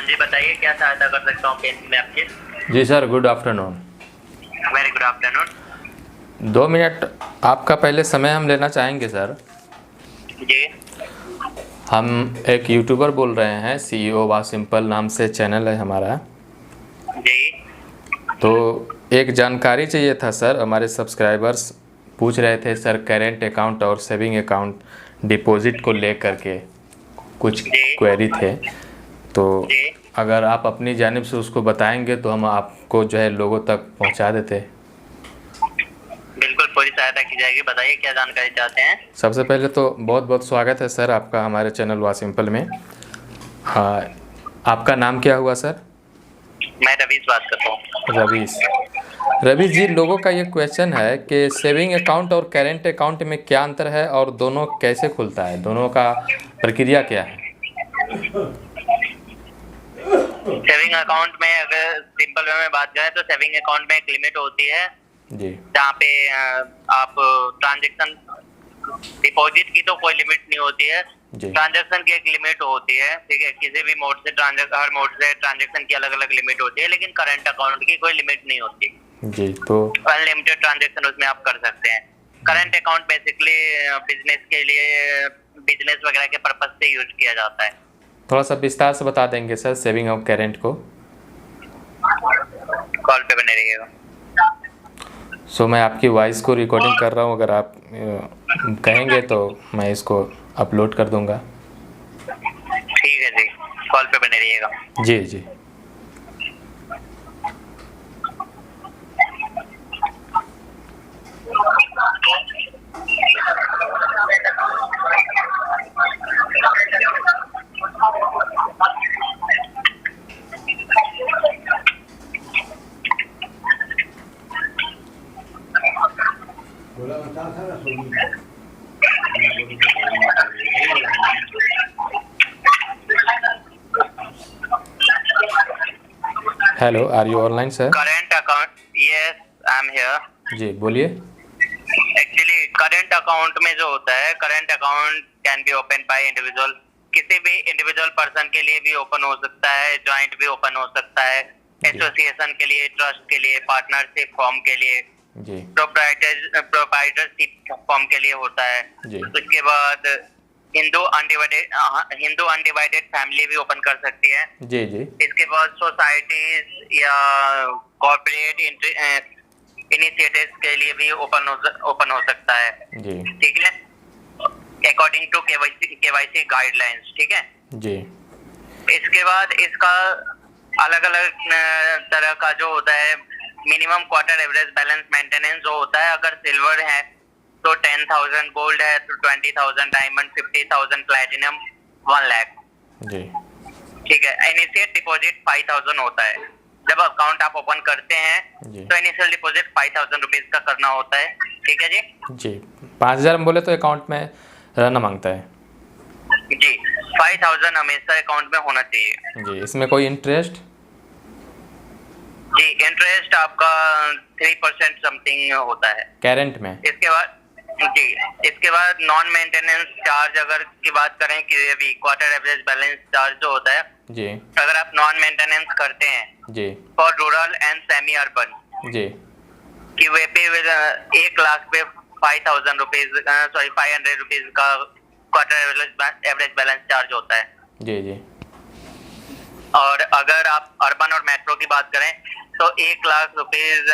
जी बताइए, क्या सहायता कर सकता हूँ पेन में आपकी? जी sir, good afternoon. Very good afternoon. 2 minute आपका पहले समय हम लेना चाहेंगे सर। जी हम एक यूट्यूबर बोल रहे हैं, CEO वा सिंपल नाम से चैनल है हमारा। जी तो एक जानकारी चाहिए था सर, हमारे सब्सक्राइबर्स पूछ रहे थे सर, करेंट अकाउंट और सेविंग अकाउंट डिपॉजिट को लेकर के कुछ जी क्वेरी थे। तो जी अगर आप अपनी जानिब से उसको बताएंगे तो हम आपको जो है लोगों तक पहुंचा देते। बिल्कुल, पूरी सहायता की जाएगी। बताइए क्या जानकारी चाहते हैं? सबसे पहले तो बहुत बहुत स्वागत है सर आपका हमारे चैनल वा सिंपल में। हाँ, आपका नाम क्या हुआ सर? मैं रवीश बात करता हूँ। रवीश। रवीश जी, लोगों का ये क्वेश्चन है कि सेविंग अकाउंट और करेंट अकाउंट में क्या अंतर है और दोनों कैसे खुलता है, दोनों का प्रक्रिया क्या है? सेविंग अकाउंट में अगर सिंपल वे में बात करें तो सेविंग अकाउंट में एक लिमिट होती है जी जहाँ पे आप ट्रांजेक्शन, डिपॉजिट की तो कोई लिमिट नहीं होती है। जी ट्रांजैक्शन की एक लिमिट होती है, ठीक है। किसी भी मोड से हर मोड से ट्रांजैक्शन की अलग अलग लिमिट होती है, लेकिन करंट अकाउंट की कोई लिमिट नहीं होती। जी। तो अनलिमिटेड ट्रांजैक्शन उसमें आप कर सकते हैं। करंट अकाउंट बेसिकली बिजनेस के लिए, बिजनेस वगैरह के पर्पज से यूज किया जाता है। थोड़ा सा विस्तार से बता देंगे सर सेविंग और करेंट को? कॉल पे बने रहिएगा। मैं आपकी वॉइस को रिकॉर्डिंग कर रहा हूँ, अगर आप कहेंगे तो मैं इसको अपलोड कर दूंगा। ठीक है जी, कॉल पे बने रहिएगा। जी जी। Hello, are you online sir? Current account, yes I am here. जी बोलिए। एक्चुअली करंट अकाउंट में जो होता है, current account can be open by individual. किसी भी इंडिविजुअल पर्सन के लिए भी ओपन हो सकता है, जॉइंट भी ओपन हो सकता है, एसोसिएशन के लिए, ट्रस्ट के लिए, पार्टनरशिप फॉर्म के लिए, जी प्रोप्राइटरशिप फॉर्म के लिए होता है। जी उसके बाद हिंदू अनडिवाइडेड फैमिली भी ओपन कर सकती है। जी जी इसके बाद सोसाइटीज या कॉर्पोरेट इनिशिएटिव्स के लिए भी ओपन हो सकता है, जी ठीक है, अकॉर्डिंग टू केवाईसी गाइडलाइंस, ठीक है। जी। इसके बाद इसका अलग अलग तरह का जो होता है, minimum quarter average balance maintenance जो होता है, अगर सिल्वर है तो 10,000, गोल्ड है तो 20,000, डायमंड 50,000, प्लैटिनम 1 लाख। जी ठीक है। इनिशियल डिपॉजिट 5,000 होता है। जब अकाउंट आप ओपन करते हैं तो इनिशियल डिपॉजिट 5,000 रुपीज का करना होता है, ठीक है जी। जी 5,000 हम बोले तो अकाउंट में रहना मांगता है। जी 5,000 हमेशा अकाउंट में होना चाहिए। जी, इसमें कोई इंटरेस्ट? जी इंटरेस्ट आपका 3% समथिंग होता है करेंट में? इसके बाद जी, इसके बाद नॉन मेंटेनेंस चार्ज अगर की बात करें, क्यूएबी क्वार्टर एवरेज बैलेंस चार्ज जो होता है, जी अगर आप नॉन मेंटेनेंस करते हैं जी for rural and semi urban, जी क्यूएबी 1 लाख पे 5,000 रुपीज, सॉरी 500 रुपीज का क्वार्टर एवरेज बैलेंस चार्ज होता है। जी जी। और अगर आप अर्बन और मेट्रो की बात करें तो 1 लाख रुपीज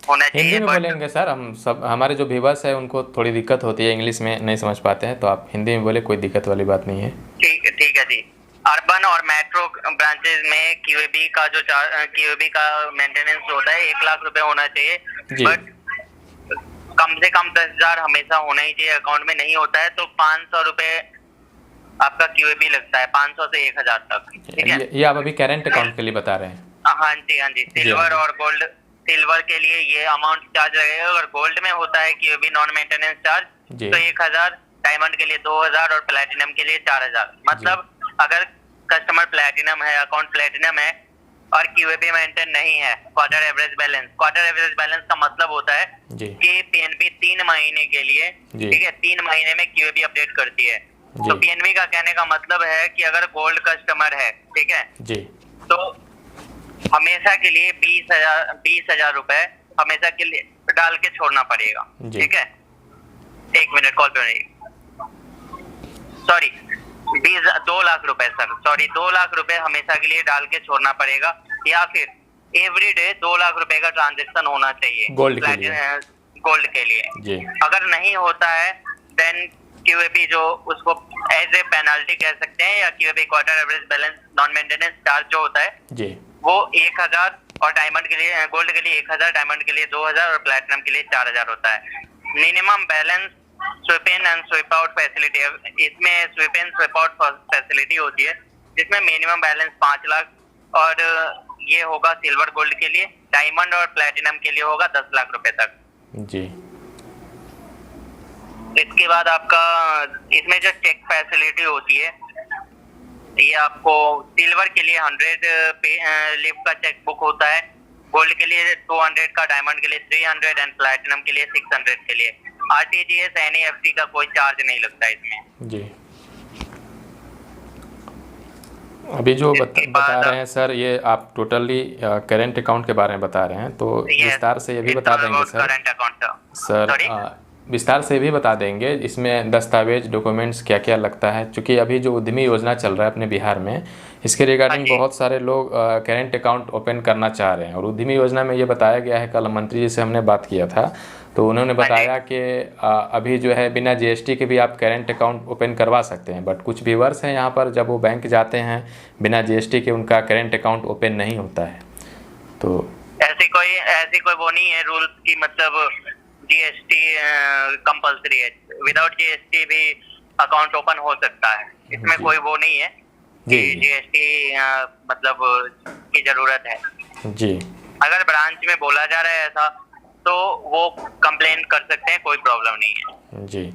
होना चाहिए। हिंदी में बोलेंगे सर, हम सब हमारे जो व्यूअर्स है उनको थोड़ी दिक्कत होती है, इंग्लिश में नहीं समझ पाते हैं, तो आप हिंदी में बोले, कोई दिक्कत वाली बात नहीं है। ठीक है जी। अर्बन और मेट्रो ब्रांचेस में क्यूएबी का जो क्यूएबी का मेंटेनेंस होता है 1 लाख रुपए होना चाहिए, बट कम से कम 10,000 हमेशा होना ही चाहिए। अकाउंट में नहीं होता है तो 500 रुपए आपका क्यूएबी लगता है, 500 से 1,000 तक, ठीक है। ये आप अभी करेंट अकाउंट के लिए बता रहे हैं? हाँ जी। सिल्वर और गोल्ड, सिल्वर के लिए ये अमाउंट चार्ज लगेगा। अगर गोल्ड में होता है क्यूएबी नॉन मेंटेनेंस चार्ज तो 1,000, डायमंड के लिए 2,000 और प्लैटिनम के लिए 4,000। मतलब अगर कस्टमर प्लैटिनम है, अकाउंट प्लैटिनम है और क्यूएबी मेंटेन नहीं है, क्वार्टर एवरेज बैलेंस का मतलब होता है कि पीएनबी 3 महीने के लिए, ठीक है, 3 महीने में क्यूएबी अपडेट करती है। तो पीएनबी का कहने का मतलब है कि अगर गोल्ड कस्टमर है ठीक है जी तो हमेशा के लिए 20,000 रुपए हमेशा के लिए डाल के छोड़ना पड़ेगा, जी। ठीक है। 1 मिनट कॉल पे रहिए। सॉरी 2 लाख रुपए सर, सॉरी 2 लाख रुपए हमेशा के लिए डाल के छोड़ना पड़ेगा, या फिर एवरीडे 2 लाख रुपए का ट्रांजेक्शन होना चाहिए गोल्ड के लिए। गोल्ड के लिए जी। अगर नहीं होता है देन क्यूएबी जो उसको एज ए पेनल्टी कह सकते हैं, या QAB quarter average balance non maintenance charge जो होता है जी वो 1,000 और डायमंड के लिए गोल्ड के लिए 1,000, डायमंड के लिए 2,000 और प्लैटिनम के लिए 4,000 होता है। Minimum balance sweep in and sweep out facility, इसमें sweep in sweep out facility होती है जिसमें मिनिमम बैलेंस 5 लाख और ये होगा सिल्वर गोल्ड के लिए, डायमंड और प्लैटिनम के लिए होगा 10 लाख रुपए तक जी। इसके बाद आपका इसमें जो चेक फैसिलिटी होती है ये आपको सिल्वर के लिए 100 लीफ का चेक बुक होता है, गोल्ड के लिए 200 का, डायमंड के लिए 300 एंड प्लैटिनम के लिए 600 के लिए। आरटीजीएस एनईएफटी का कोई चार्ज नहीं लगता इसमें जी। अभी जो बता रहे हैं सर, ये आप टोटली करेंट अकाउंट के बारे में बता रहे हैं, तो विस्तार से ये भी बता देंगे सर। करंट अकाउंट सर विस्तार से भी बता देंगे इसमें दस्तावेज डॉक्यूमेंट्स क्या क्या लगता है, क्योंकि अभी जो उद्यमी योजना चल रहा है अपने बिहार में, इसके रिगार्डिंग बहुत सारे लोग करेंट अकाउंट ओपन करना चाह रहे हैं। और उद्यमी योजना में ये बताया गया है, कल मंत्री जी से हमने बात किया था तो उन्होंने बताया कि अभी जो है बिना जीएसटी के भी आप करेंट अकाउंट ओपन करवा सकते हैं, बट कुछ व्यूअर्स हैं यहाँ पर जब वो बैंक जाते हैं बिना जीएसटी के उनका करेंट अकाउंट ओपन नहीं होता है। तो ऐसी कोई वो नहीं है रूल की, मतलब जीएसटी कंपलसरी है, विदाउट जीएसटी भी अकाउंट ओपन हो सकता है, इसमें कोई वो नहीं है कि जीएसटी मतलब की जरूरत है जी। अगर ब्रांच में बोला जा रहा है ऐसा तो वो कंप्लेन कर सकते हैं, कोई प्रॉब्लम नहीं है जी।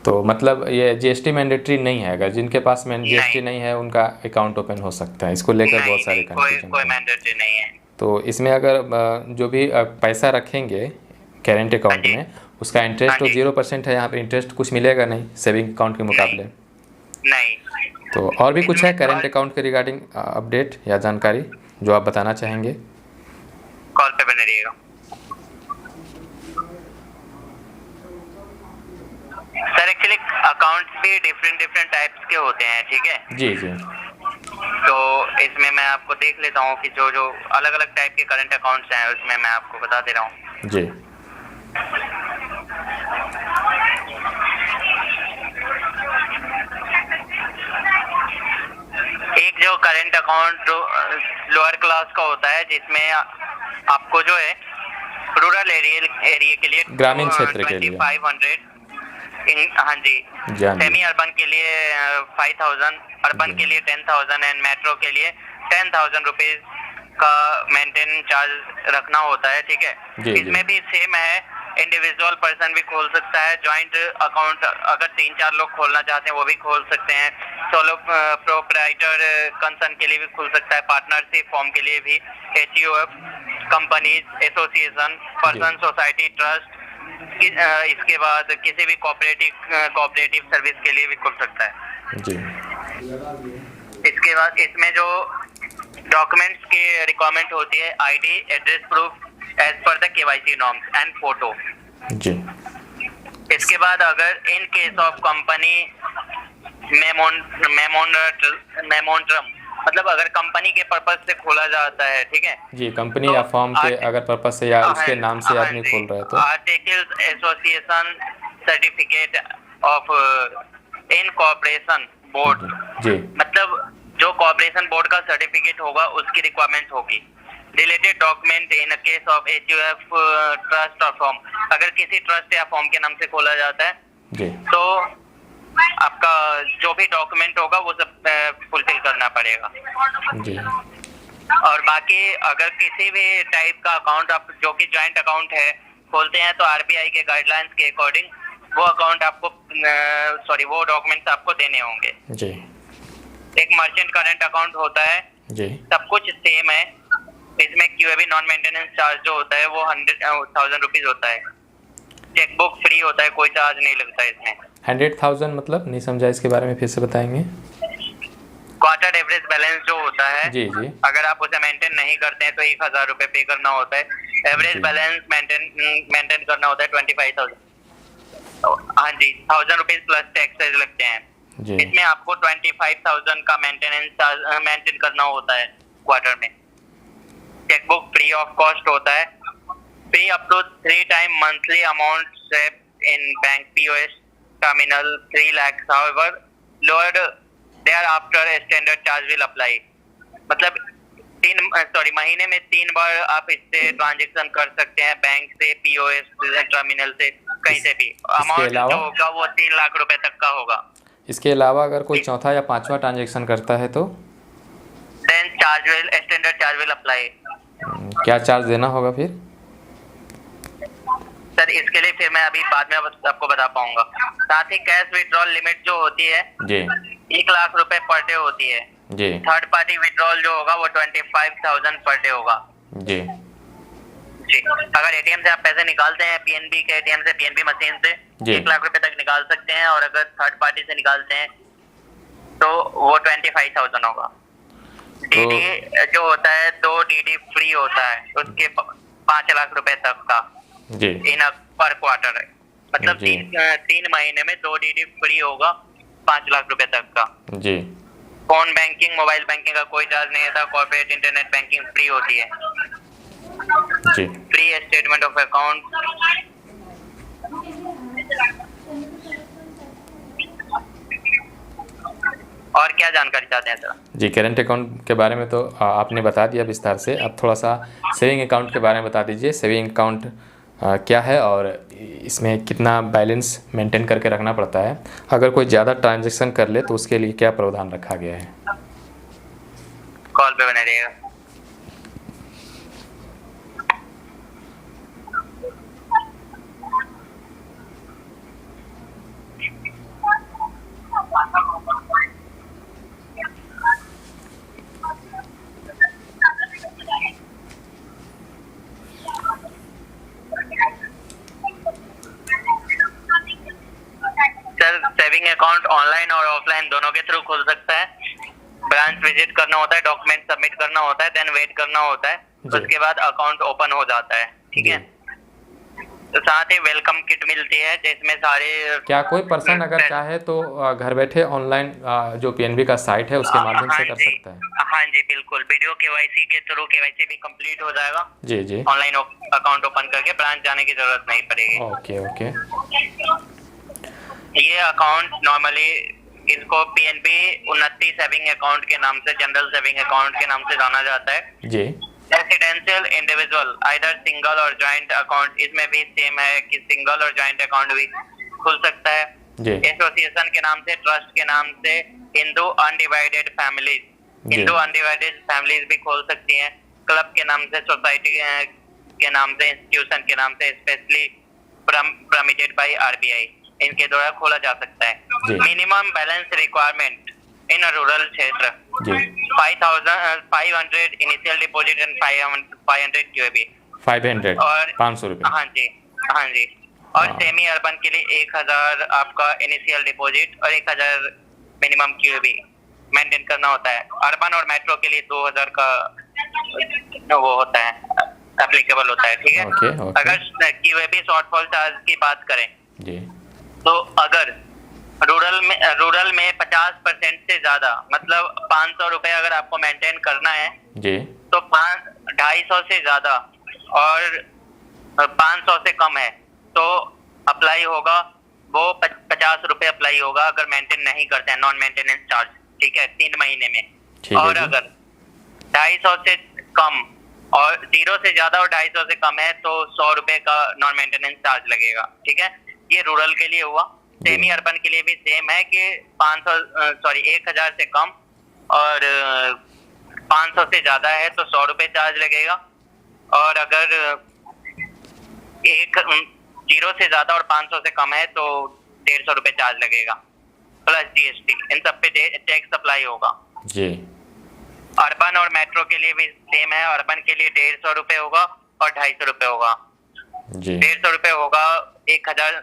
तो मतलब ये जीएसटी मैंडेटरी नहीं है, अगर जिनके पास जीएसटी नहीं है उनका अकाउंट ओपन हो सकता है, इसको लेकर बहुत सारे कंफ्यूजन। कोई मैंडेटरी नहीं है। तो इसमें अगर जो भी पैसा रखेंगे करेंट अकाउंट में, उसका इंटरेस्ट तो 0% है, यहाँ पे इंटरेस्ट कुछ मिलेगा नहीं सेविंग अकाउंट के मुकाबले। नहीं। तो और भी कुछ है करेंट अकाउंट के रिगार्डिंग अपडेट या जानकारी जो आप बताना चाहेंगे? कॉल पे बने रहिएगा। सर एक्चुअली अकाउंट्स भी डिफरेंट टाइप्स के होते हैं, ठीक है जी जी। तो इसमें मैं आपको देख लेता हूँ कि जो जो अलग अलग टाइप के करंट अकाउंट्स हैं उसमें मैं आपको बता दे रहा हूँ जी। एक जो करंट अकाउंट लोअर क्लास का होता है जिसमें आपको जो है रूरल एरिया के लिए ग्रामीण क्षेत्र के लिए 2500, हाँ जी, सेमी अर्बन के लिए 5,000, अर्बन के लिए 10,000 एंड मेट्रो के लिए 10,000 रुपीज का मेंटेनेंस चार्ज रखना होता है, ठीक है। इसमें भी सेम है, इंडिविजुअल पर्सन भी खोल सकता है, ज्वाइंट अकाउंट अगर 3-4 लोग खोलना चाहते हैं वो भी खोल सकते हैं, सोलो प्रोप्राइटर कंसर्न के लिए भी खुल सकता है, पार्टनरशिप फॉर्म के लिए भी, HUF, companies, association, person, society, trust, इसके बाद किसी भी कोऑपरेटिव सर्विस के लिए भी खुल सकता है जी। इसके बाद इसमें जो डॉक्यूमेंट्स की रिक्वायरमेंट होती है, ID, address proof as per the KYC norms and photo जी। इसके बाद अगर in case of company memorandum, मतलब अगर कंपनी के पर्पज से खोला जाता है, ठीक है जी, कंपनी तो या फॉर्म के अगर पर्पज से या उसके नाम से आदमी खोल रहा है तो articles association certificate of incorporation board जी, मतलब जो कॉर्पोरेशन बोर्ड का सर्टिफिकेट होगा उसकी रिक्वायरमेंट होगी। Related document in case of HUF, trust और फॉर्म, अगर किसी ट्रस्ट या फॉर्म के नाम से खोला जाता है जी, तो आपका जो भी डॉक्यूमेंट होगा वो सब फुलफिल करना पड़ेगा जी। और बाकी अगर किसी भी टाइप का अकाउंट आप जो कि जॉइंट अकाउंट है खोलते हैं तो आरबीआई के गाइडलाइंस के अकॉर्डिंग वो अकाउंट आपको वो डॉक्यूमेंट्स आपको देने होंगे जी। एक मर्चेंट करंट अकाउंट होता है जी, सब कुछ सेम है, इसमें क्यूएबी नॉन मेंटेनेंस चार्ज जो होता है वो 100,000 रुपीज होता है, चेकबुक फ्री होता है, कोई चार्ज नहीं लगता है इसमें। 100,000 मतलब नहीं समझा, इसके बारे में फिर से बताएंगे। क्वार्टर एवरेज बैलेंस जो होता है, जी जी, अगर आप उसे मेंटेन नहीं करते हैं तो 1,000 रुपए पे करना होता है। एवरेज जी बैलेंस मेंटेन करना होता है 25,000। हाँ जी, 1,000 रुपीज प्लस टैक्सेस लगते हैं। जी, इसमें आपको 25,000 का मेंटेनेंस मेंटेन करना होता है क्वार्टर में। चेकबुक फ्री ऑफ कॉस्ट होता है। Free up to 3 time monthly amount swept in bank POS terminal 3 lakhs, however lowered thereafter standard charge will apply. मतलब महीने में 3 बार आप इससे ट्रांजेक्शन कर सकते हैं, बैंक से, पीओएस टर्मिनल से, कहीं से भी। अमाउंट जो होगा वो 3 लाख रुपए तक का होगा। इसके अलावा अगर कोई चौथा या पांचवा ट्रांजेक्शन करता है तो then standard charge will apply. क्या चार्ज देना होगा फिर? सर इसके लिए फिर मैं अभी बाद में आपको बता पाऊंगा। साथ ही कैश विड्रॉल लिमिट जो होती है जी 1 लाख रुपए पर डे होती है। जी थर्ड पार्टी विड्रॉल जो होगा वो 25,000 पर डे होगा। जी जी, अगर एटीएम से आप पैसे निकालते हैं, पीएनबी के एटीएम से, पीएनबी मशीन से, जी 1 लाख रुपए तक निकाल सकते हैं, और अगर थर्ड पार्टी से निकालते हैं तो वो 25,000 होगा। डीडी जो होता है 2 डीडी फ्री होता है, उसके 5 लाख रुपए तक का जी इन पर क्वार्टर है। मतलब जी। 3 महीने में 2 डीडी फ्री होगा 5 लाख रुपए तक का। जी फोन बैंकिंग, मोबाइल बैंकिंग का कोई चार्ज नहीं था। कॉर्पोरेट इंटरनेट बैंकिंग फ्री होती है। जी फ्री स्टेटमेंट ऑफ अकाउंट। और क्या जानकारी चाहते हैं सर? जी, करेंट अकाउंट के बारे में तो आपने बता दिया विस्तार से। अब थोड़ा सा सेविंग अकाउंट के बारे में बता दीजिए। सेविंग अकाउंट क्या है और इसमें कितना बैलेंस मेंटेन करके रखना पड़ता है? अगर कोई ज़्यादा ट्रांजैक्शन कर ले तो उसके लिए क्या प्रावधान रखा गया है? कॉल पे बने रहिएगा। सेविंग अकाउंट ऑनलाइन और ऑफलाइन दोनों के थ्रू खुल सकता है। ब्रांच विजिट करना होता है, डॉक्यूमेंट सबमिट करना होता है, देन वेट करना होता है, उसके बाद अकाउंट ओपन हो जाता है। ठीक है। तो साथ ही वेलकम किट मिलती है जिसमें सारे। क्या कोई पर्सन अगर चाहे तो घर बैठे ऑनलाइन जो पीएनबी का साइट है उसके माध्यम से कर सकता है? हाँ जी बिल्कुल, वीडियो केवाईसी के थ्रू केवाईसी भी कंप्लीट हो जाएगा। जी जी, ऑनलाइन अकाउंट ओपन करके ब्रांच जाने की जरूरत नहीं पड़ेगी। Okay okay. ये अकाउंट नॉर्मली इसको पीएनबी 29 सेविंग अकाउंट के नाम से, जनरल सेविंग अकाउंट के नाम से जाना जाता है। जी। रेसिडेंशियल, इंडिविजुअल, आइदर सिंगल और जॉइंट अकाउंट, इसमें भी सेम है कि सिंगल और जॉइंट अकाउंट भी खुल सकता है। जी। एसोसिएशन के नाम से, ट्रस्ट के नाम से, Hindu undivided families, Hindu undivided families भी खोल सकती हैं। क्लब के नाम से, सोसाइटी के नाम से, इंस्टीट्यूशन के नाम से, स्पेशली परमिटेड बाय आरबीआई, इनके द्वारा खोला जा सकता है। Minimum balance requirement in rural क्षेत्र 500 इनिशियल डिपॉजिट एंड 500 क्यूएबी। 500 और 500 रुपये। हाँ जी, हाँ जी। और सेमी अर्बन के लिए 1,000 आपका इनिशियल डिपॉजिट और 1,000 मिनिमम क्यूएबी मेंटेन करना होता है। अर्बन और मेट्रो के लिए 2,000 का वो होता है, एप्लीकेबल होता है। ठीक है। अगर क्यूएबी शॉर्टफॉल चार्ज की बात करें जी, तो अगर रूरल में 50% से ज्यादा, मतलब 500 रुपए अगर आपको मेंटेन करना है जी, तो 250 से ज्यादा और 500 से कम है तो अप्लाई होगा वो 50 रुपए अप्लाई होगा अगर मेंटेन नहीं करते हैं, नॉन मेंटेनेंस चार्ज। ठीक है, 3 महीने में। और अगर 250 से कम और 0 से ज्यादा और 250 से कम है तो 100 रुपए का नॉन मेंटेनेंस चार्ज लगेगा। ठीक है, ये रूरल के लिए हुआ। सेमी अर्बन के लिए भी सेम है कि 1,000 से कम और 500 से ज्यादा है तो 100 रुपए चार्ज लगेगा। और अगर 0 से ज्यादा और 500 से कम है तो 150 रुपए चार्ज लगेगा प्लस जीएसटी। इन सब पे टैक्स अप्लाई होगा जी। अर्बन और मेट्रो के लिए भी सेम है। अर्बन के लिए 150 रुपए होगा और 250 रुपए होगा जी। 150 रुपए होगा 1,000,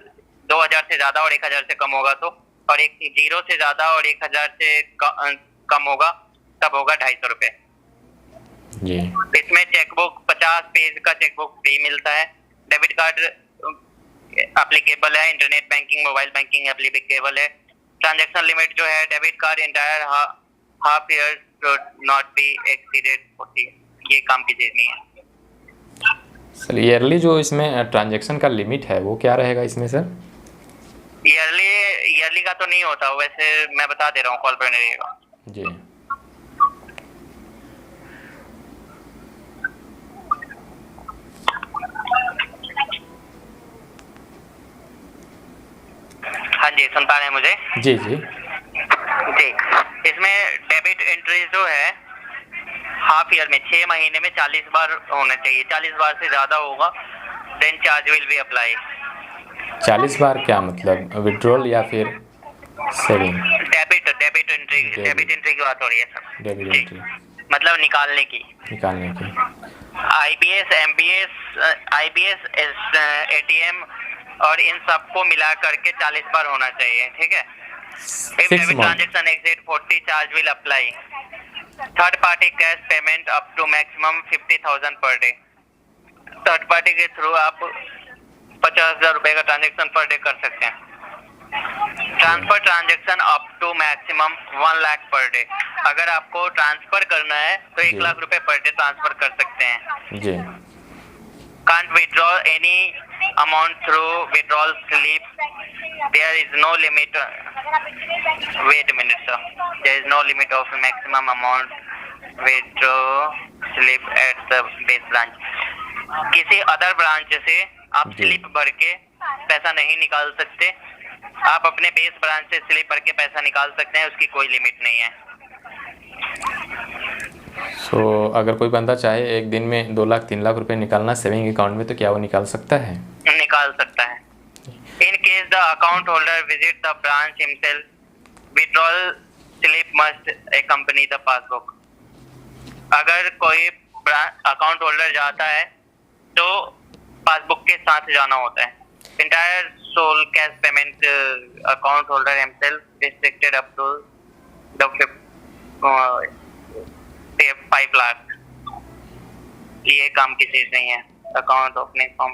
2,000 से ज्यादा और 1,000 से कम होगा तो, और 0 से ज्यादा और 1,000 से कम होगा तब होगा 250 रुपये जी। इसमें चेकबुक 50 पेज का चेकबुक फ्री मिलता है। डेबिट कार्ड एप्लीकेबल है, internet banking mobile banking applicable है। ट्रांजैक्शन लिमिट जो है debit card entire half year should not be exceeded 40। ये काम की चीज नहीं है सर। ईयरली जो इसमें ट्रांजैक्शन का लिमिट है वो क्या रहेगा इसमें सर? ईयरली का तो नहीं होता, वैसे मैं बता दे रहा हूँ, कॉल पर नहीं रहेगा जी। हाँ जी, सुन पा रहे हैं मुझे? जी जी जी। इसमें डेबिट एंट्री जो है हाफ ईयर में 6 महीने में 40 बार होना चाहिए। 40 बार से ज्यादा होगा then charge will be apply. 40 बार क्या मतलब, विड्रॉल या फिर सेविंग? डेबिट एंट्री की बात हो रही है सर। डेबिट एंट्री मतलब निकालने की। IBS ATM और इन सबको मिला करके 40 बार होना चाहिए, ठीक है। If debit transaction exceed 40 charge will apply. Third party cash payment up to maximum 50,000 per day. Third party के थ्रू आप 50,000 रुपए का ट्रांजेक्शन पर डे कर सकते हैं। Transfer transaction up to maximum 1 lakh per day. अगर आपको ट्रांसफर करना है तो 1 लाख रुपए पर डे ट्रांसफर कर सकते हैं जी। Can't withdraw any amount through withdrawal slip. There is no limit. Wait a minute, sir. There is no limit of maximum amount withdraw slip at the base branch. किसी other branch से आप slip भर के पैसा नहीं निकाल सकते। आप अपने बेस ब्रांच से स्लिप भर के पैसा निकाल सकते हैं, उसकी कोई लिमिट नहीं है। अगर कोई बंदा चाहे एक दिन में 2 लाख 3 लाख रुपए निकालना सेविंग अकाउंट में, तो क्या वो निकाल सकता है? निकाल सकता है। In case the account holder visit the branch himself, withdrawal slip must accompany the passbook. अगर कोई अकाउंट होल्डर जाता है तो पासबुक के साथ जाना होता है। Entire sole cash payment account holder himself restricted up to the 5 lakh. ये काम की चीज नहीं है। Account opening form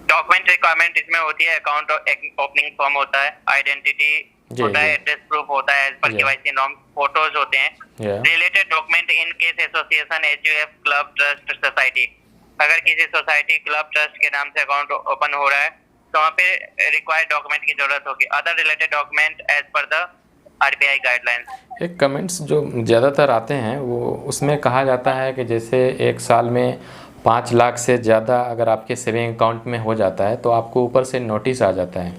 document requirement इसमें होती है। अकाउंट ओपनिंग फॉर्म होता है, आइडेंटिटी होता है, एड्रेस प्रूफ होता है, as per KYC norm, photos होते हैं, related document in case association HUF club trust society. अगर किसी सोसाइटी क्लब ट्रस्ट के नाम से अकाउंट ओपन हो रहा है तो वहाँ पे रिक्वायर्ड डॉक्यूमेंट की जरूरत होगी। Other related document as per the RBI guidelines. एक कमेंट्स जो ज़्यादातर आते हैं वो उसमें कहा जाता है कि जैसे एक साल में 5 लाख से ज़्यादा अगर आपके सेविंग अकाउंट में हो जाता है तो आपको ऊपर से नोटिस आ जाता है।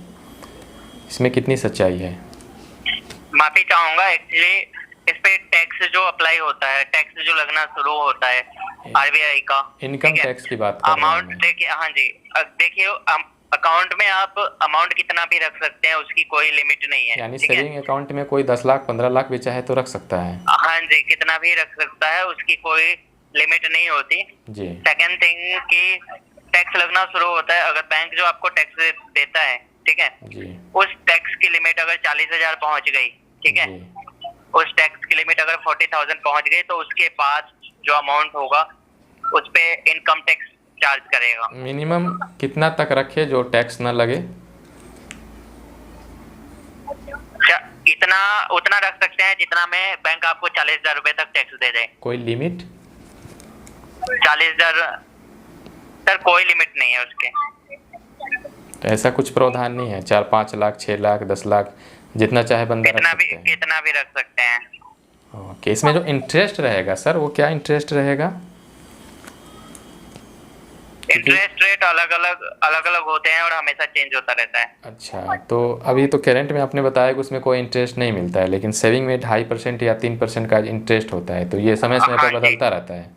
इसमें कितनी सच्चाई है? माफी चाहूँगा, एक्चुअली इस पे टैक्स जो अप्लाई होता है, टैक्स जो लगना शुरू होता है RBI का, इनकम टैक्स की बात कर अमाउंट देखिए। हाँ जी, देखिए अकाउंट में आप अमाउंट कितना भी रख सकते हैं, उसकी कोई लिमिट नहीं है। यानी सेविंग अकाउंट में कोई 10 लाख 15 लाख भी चाहे तो रख सकता है। हाँ जी, कितना भी रख सकता है, उसकी कोई लिमिट नहीं होती जी। सेकंड थिंग कि टैक्स लगना शुरू होता है। अगर बैंक जो आपको टैक्स देता है, ठीक है जी, उस टैक्स की लिमिट अगर 40,000 पहुंच गई, ठीक है, उस टैक्स की लिमिट अगर 40,000 पहुंच गई तो उसके बाद जो अमाउंट होगा उस पे इनकम टैक्स चार्ज करेगा। मिनिमम कितना तक रखे जो टैक्स ना लगे? इतना उतना रख सकते हैं जितना में बैंक आपको 40,000 रुपए तक टैक्स दे दे। कोई लिमिट? 40,000 सर, कोई लिमिट नहीं है उसके। तो ऐसा कुछ प्रावधान नहीं है 4-5 लाख 6 लाख 10 लाख जितना चाहे बंदा रख सकते हैं? कितना भी रख सकते हैं। ओके, इसमें जो इंटरेस्ट रहेगा सर वो क्या इंटरेस्ट रहेगा? इंटरेस्ट रेट अलग अलग होते हैं और हमेशा चेंज होता रहता है। अच्छा, तो अभी तो करेंट में आपने बताया कि उसमें कोई इंटरेस्ट नहीं मिलता है, लेकिन सेविंग में 2.5% या 3% का इंटरेस्ट होता है, तो ये समय समय पर बदलता रहता है?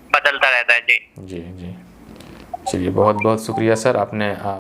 बदलता रहता है जी। जी जी, चलिए बहुत बहुत शुक्रिया सर, आपने